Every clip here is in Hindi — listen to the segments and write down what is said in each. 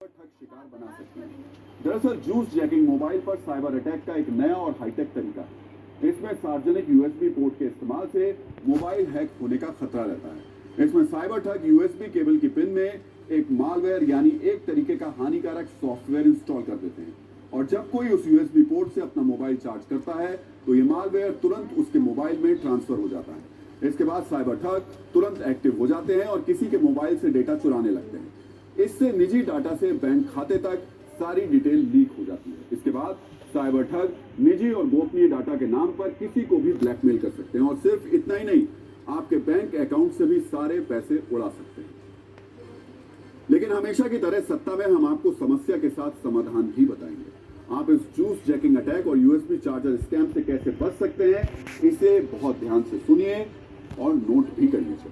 ठग शिकार बना सकते हैं। दरअसल जूस जैकिंग मोबाइल पर साइबर अटैक का एक नया और हाईटेक तरीका है। इसमें सार्वजनिक यूएसबी पोर्ट के इस्तेमाल से मोबाइल हैक होने का खतरा रहता है। इसमें साइबर ठग यूएसबी केबल की पिन में एक मालवेयर यानी एक तरीके का हानिकारक सॉफ्टवेयर इंस्टॉल कर देते हैं और जब कोई उस यूएसबी पोर्ट से अपना मोबाइल चार्ज करता है तो ये मालवेयर तुरंत उसके मोबाइल में ट्रांसफर हो जाता है। इसके बाद साइबर ठग तुरंत एक्टिव हो जाते हैं और किसी के मोबाइल से डेटा चुराने लगते हैं। इससे निजी डाटा से बैंक खाते तक सारी डिटेल लीक हो जाती है। इसके बाद साइबर ठग निजी और गोपनीय डाटा के नाम पर किसी को भी ब्लैकमेल कर सकते हैं और सिर्फ इतना ही नहीं, आपके बैंक अकाउंट से भी सारे पैसे उड़ा सकते हैं। लेकिन हमेशा की तरह सत्ता में हम आपको समस्या के साथ समाधान भी बताएंगे। आप इस जूस जैकिंग अटैक और यूएसबी चार्जर स्कैम से कैसे बच सकते हैं, इसे बहुत ध्यान से सुनिए और नोट भी कर लीजिए।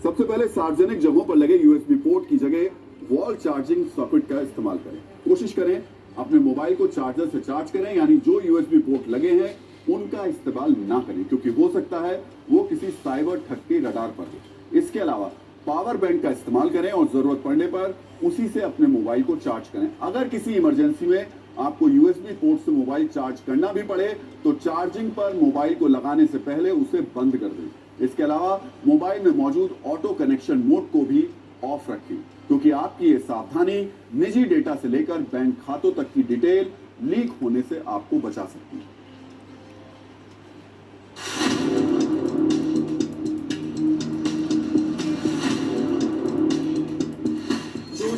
सबसे पहले सार्वजनिक जगहों पर लगे यूएसबी पोर्ट की जगह वॉल चार्जिंग सॉकेट का इस्तेमाल करें। कोशिश करें अपने मोबाइल को चार्जर से चार्ज करें, यानी जो यूएसबी पोर्ट लगे हैं उनका इस्तेमाल ना करें, क्योंकि हो सकता है वो किसी साइबर ठग के रडार पर हो। इसके अलावा पावर बैंक का इस्तेमाल करें और जरूरत पड़ने पर उसी से अपने मोबाइल को चार्ज करें। अगर किसी इमरजेंसी में आपको यूएसबी पोर्ट से मोबाइल चार्ज करना भी पड़े तो चार्जिंग पर मोबाइल को लगाने से पहले उसे बंद कर दें। इसके अलावा मोबाइल में मौजूद ऑटो कनेक्शन मोड को भी ऑफ रखें, क्योंकि आपकी ये सावधानी निजी डेटा से लेकर बैंक खातों तक की डिटेल लीक होने से आपको बचा सकती है।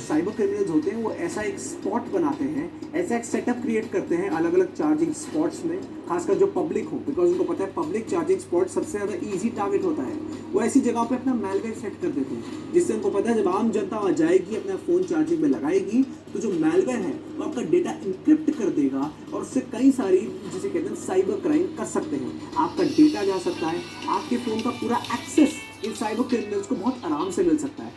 साइबर क्रिमिनल्स होते हैं वो ऐसा एक स्पॉट बनाते हैं, ऐसा एक सेटअप क्रिएट करते हैं अलग अलग चार्जिंग स्पॉट्स में, खासकर जो पब्लिक हो, बिकॉज उनको पता है पब्लिक चार्जिंग स्पॉट सबसे ज़्यादा इजी टारगेट होता है। वो ऐसी जगह पे अपना मैलवेयर सेट कर देते हैं जिससे उनको पता है जब आम जनता वहाँ जाएगी अपना फ़ोन चार्जिंग में लगाएगी तो जो मैलवेयर है वो आपका डेटा इंक्रिप्ट कर देगा और उससे कई सारी जिसे कहते हैं साइबर क्राइम कर सकते हैं। आपका डेटा जा सकता है, आपके फ़ोन का पूरा एक्सेस इन साइबर क्रिमिनल्स को बहुत आराम से मिल सकता है।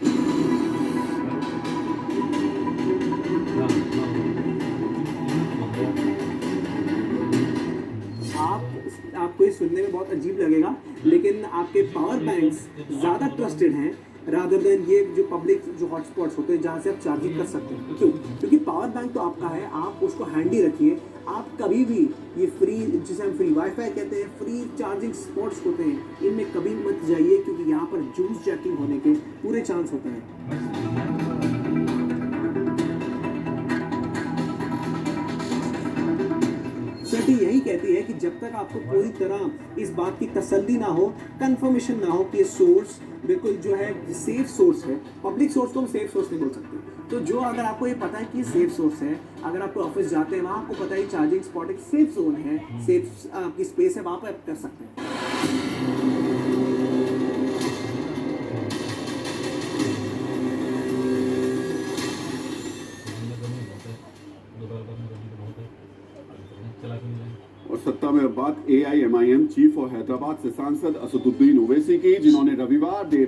आपको ये सुनने में बहुत अजीब लगेगा, लेकिन आपके पावर बैंक्स ज़्यादा ट्रस्टेड हैं रादर देन ये जो पब्लिक जो हॉटस्पॉट्स होते हैं जहाँ से आप चार्जिंग कर सकते हैं। क्यों? क्योंकि पावर बैंक तो आपका है, आप उसको हैंडी रखिए। आप कभी भी ये फ्री, जिसे हम फ्री वाईफाई कहते हैं, फ्री चार्जिंग स्पॉट्स होते हैं, इनमें कभी मत जाइए, क्योंकि यहाँ पर जूस जैकिंग होने के पूरे चांस होते हैं। सेटिंग यही कहती है कि जब तक आपको पूरी तरह इस बात की तसल्ली ना हो, कंफर्मेशन ना हो कि ये सोर्स बिल्कुल जो है सेफ सोर्स है, पब्लिक सोर्स को हम सेफ सोर्स नहीं बोल सकते। तो जो अगर आपको ये पता है कि ये सेफ सोर्स है, अगर आप ऑफिस जाते हैं वहाँ आपको पता है चार्जिंग स्पॉट एक सेफ जोन है, सेफ आपकी स्पेस है, वहाँ पर आप कर सकते हैं। और सत्ता में अब बात AIMIM चीफ और हैदराबाद से सांसद असदुद्दीन ओवैसी की, जिन्होंने रविवार देर